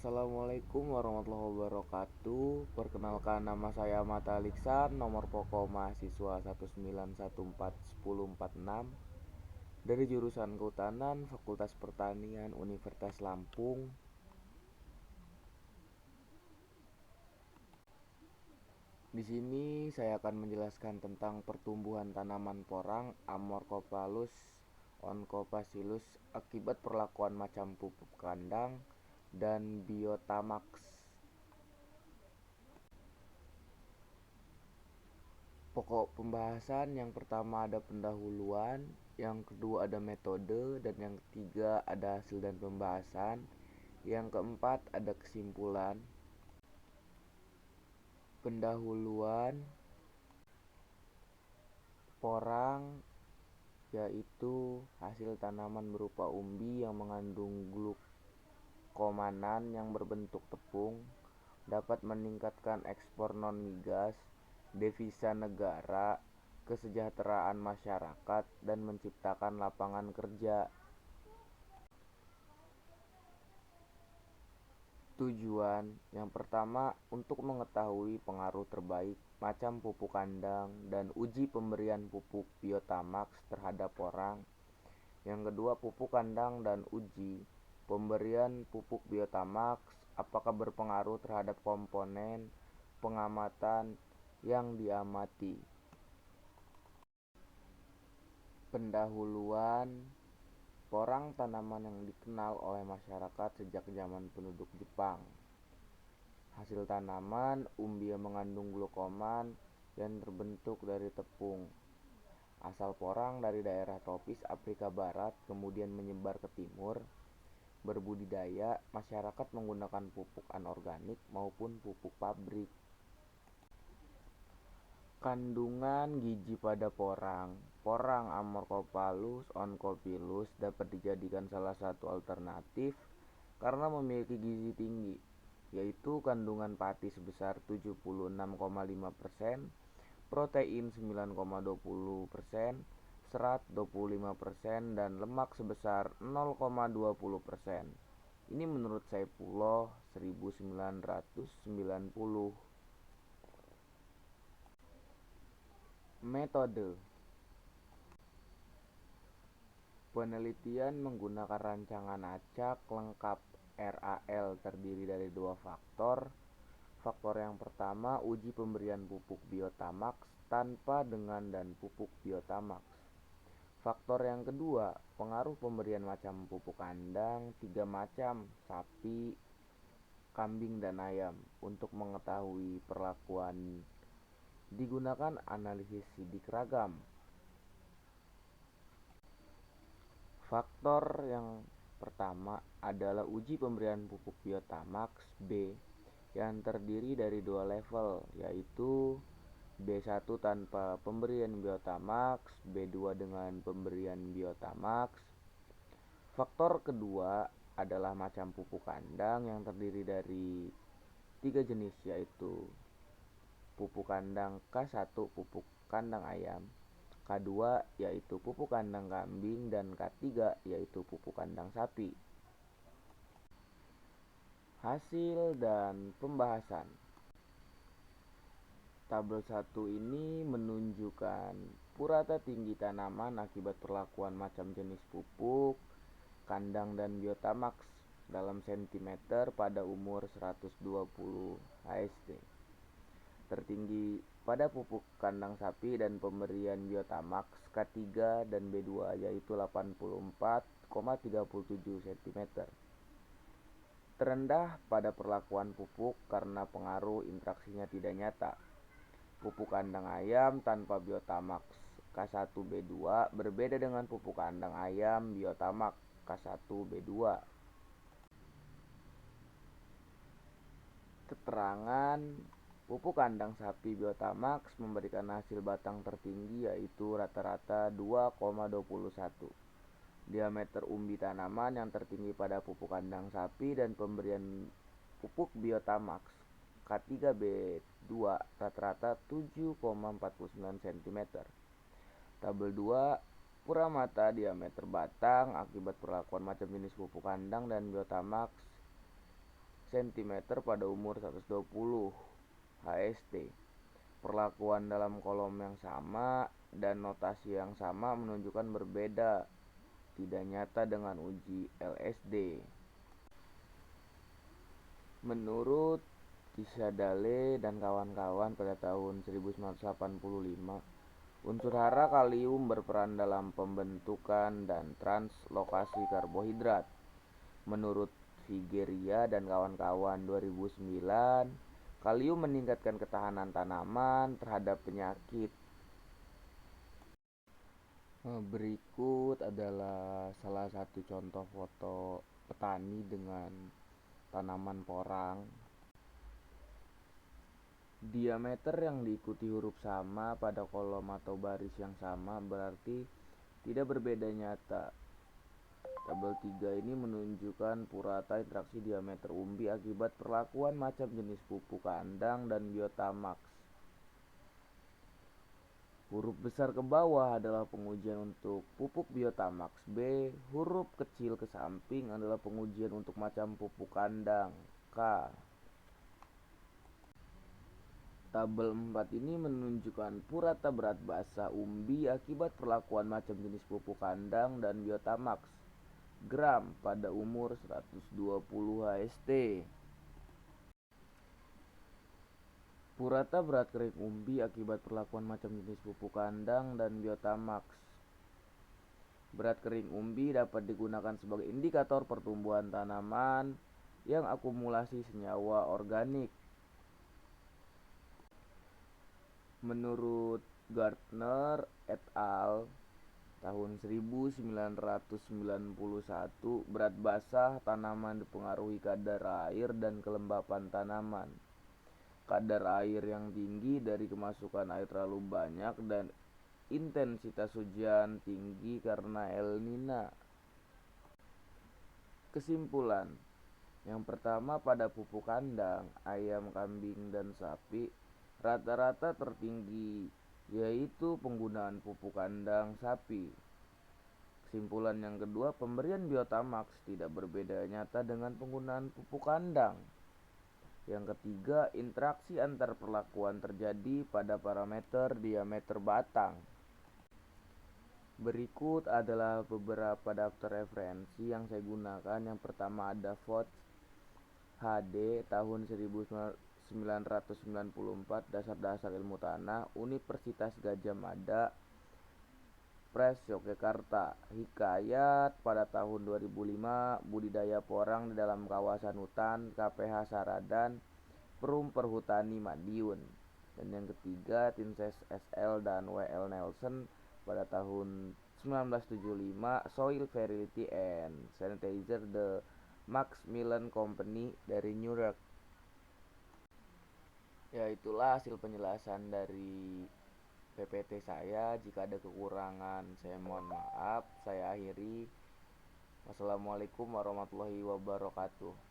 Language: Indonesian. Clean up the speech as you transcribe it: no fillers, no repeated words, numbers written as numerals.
Assalamualaikum warahmatullahi wabarakatuh. Perkenalkan, nama saya Mata Aliksan, nomor pokok mahasiswa 191410446 dari jurusan Kehutanan, Fakultas Pertanian, Universitas Lampung. Di sini saya akan menjelaskan tentang pertumbuhan tanaman porang Amorphophallus oncophacillus akibat perlakuan macam pupuk kandang dan Biotamax. Pokok pembahasan yang pertama ada pendahuluan, yang kedua ada metode, dan yang ketiga ada hasil dan pembahasan. Yang keempat ada kesimpulan. Pendahuluan, porang yaitu hasil tanaman berupa umbi yang mengandung glukomanan yang berbentuk tepung, dapat meningkatkan ekspor non-migas, devisa negara, kesejahteraan masyarakat, dan menciptakan lapangan kerja. Tujuan yang pertama untuk mengetahui pengaruh terbaik macam pupuk kandang dan uji pemberian pupuk Biotamax terhadap porang. Yang kedua, pupuk kandang dan uji pemberian pupuk Biotamax apakah berpengaruh terhadap komponen pengamatan yang diamati. Pendahuluan, porang tanaman yang dikenal oleh masyarakat sejak zaman penduduk Jepang. Hasil tanaman umbi yang mengandung glukoman yang terbentuk dari tepung. Asal porang dari daerah tropis Afrika Barat kemudian menyebar ke timur. Berbudidaya, masyarakat menggunakan pupuk anorganik maupun pupuk pabrik. Kandungan gizi pada porang. Porang Amorphophallus oncophilus dapat dijadikan salah satu alternatif karena memiliki gizi tinggi, yaitu kandungan pati sebesar 76,5%, protein 9,20%, serat 25%, dan lemak sebesar 0,20%. Ini menurut Saifullah 1990. Metode penelitian menggunakan rancangan acak lengkap RAL terdiri dari dua faktor. Faktor yang pertama, uji pemberian pupuk Biotamax tanpa dengan dan pupuk Biotamax. Faktor yang kedua, pengaruh pemberian macam pupuk kandang 3 macam, sapi, kambing, dan ayam. Untuk mengetahui perlakuan digunakan analisis sidik ragam. Faktor yang pertama adalah uji pemberian pupuk Biotamax B yang terdiri dari dua level, yaitu B1 tanpa pemberian Biotamax, B2 dengan pemberian Biotamax. Faktor kedua adalah macam pupuk kandang yang terdiri dari 3 jenis, yaitu pupuk kandang K1 pupuk kandang ayam, K2 yaitu pupuk kandang kambing, dan K3 yaitu pupuk kandang sapi. Hasil dan pembahasan. Tabel 1 ini menunjukkan purata tinggi tanaman akibat perlakuan macam jenis pupuk kandang dan Biotamax dalam sentimeter pada umur 120 HST. Tertinggi pada pupuk kandang sapi dan pemberian Biotamax K3 dan B2 yaitu 84,37 cm. Terendah pada perlakuan pupuk karena pengaruh interaksinya tidak nyata. Pupuk kandang ayam tanpa Biotamax K1B2 berbeda dengan pupuk kandang ayam Biotamax K1B2. Keterangan pupuk kandang sapi Biotamax memberikan hasil batang tertinggi yaitu rata-rata 2,21. Diameter umbi tanaman yang tertinggi pada pupuk kandang sapi dan pemberian pupuk Biotamax K3B2 rata-rata 7,49 cm. Tabel 2, puramata diameter batang akibat perlakuan macam jenis pupuk kandang dan Biotamax cm pada umur 120 HST. Perlakuan dalam kolom yang sama dan notasi yang sama menunjukkan berbeda, tidak nyata dengan uji LSD. Menurut Tisadale dan kawan-kawan pada tahun 1985, unsur hara kalium berperan dalam pembentukan dan translokasi karbohidrat. Menurut Figueria dan kawan-kawan 2009, kalium meningkatkan ketahanan tanaman terhadap penyakit. Berikut adalah salah satu contoh foto petani dengan tanaman porang. Diameter yang diikuti huruf sama pada kolom atau baris yang sama berarti tidak berbeda nyata. Tabel 3 ini menunjukkan purata interaksi diameter umbi akibat perlakuan macam jenis pupuk kandang dan biotamax. Huruf besar ke bawah adalah pengujian untuk pupuk biotamax B, huruf kecil ke samping adalah pengujian untuk macam pupuk kandang K. Tabel 4 ini menunjukkan purata berat basa umbi akibat perlakuan macam jenis pupuk kandang dan biotamax gram pada umur 120 HST. Purata berat kering umbi akibat perlakuan macam jenis pupuk kandang dan biotamax. Berat kering umbi dapat digunakan sebagai indikator pertumbuhan tanaman yang akumulasi senyawa organik. Menurut Gardner et al. Tahun 1991, berat basah tanaman dipengaruhi kadar air dan kelembapan tanaman. Kadar air yang tinggi dari kemasukan air terlalu banyak dan intensitas hujan tinggi karena El Nina. Kesimpulan: yang pertama, pada pupuk kandang, ayam, kambing, dan sapi, rata-rata tertinggi yaitu penggunaan pupuk kandang sapi. Kesimpulan yang kedua, pemberian biotamax tidak berbeda nyata dengan penggunaan pupuk kandang. Yang ketiga, interaksi antar perlakuan terjadi pada parameter diameter batang. Berikut adalah beberapa daftar referensi yang saya gunakan. Yang pertama ada Vogt HD tahun 1994, Dasar-dasar ilmu tanah, Universitas Gadjah Mada Press, Yogyakarta. Hikayat pada tahun 2005, budidaya porang di dalam kawasan hutan, KPH Saradan, Perum Perhutani Madiun. Dan yang ketiga, Tinses SL dan WL Nelson pada tahun 1975, Soil Fertility and Sanitizer, The Macmillan Company dari New York. Ya, itulah hasil penjelasan dari PPT saya. Jika ada kekurangan, saya mohon maaf. Saya akhiri. Wassalamualaikum warahmatullahi wabarakatuh.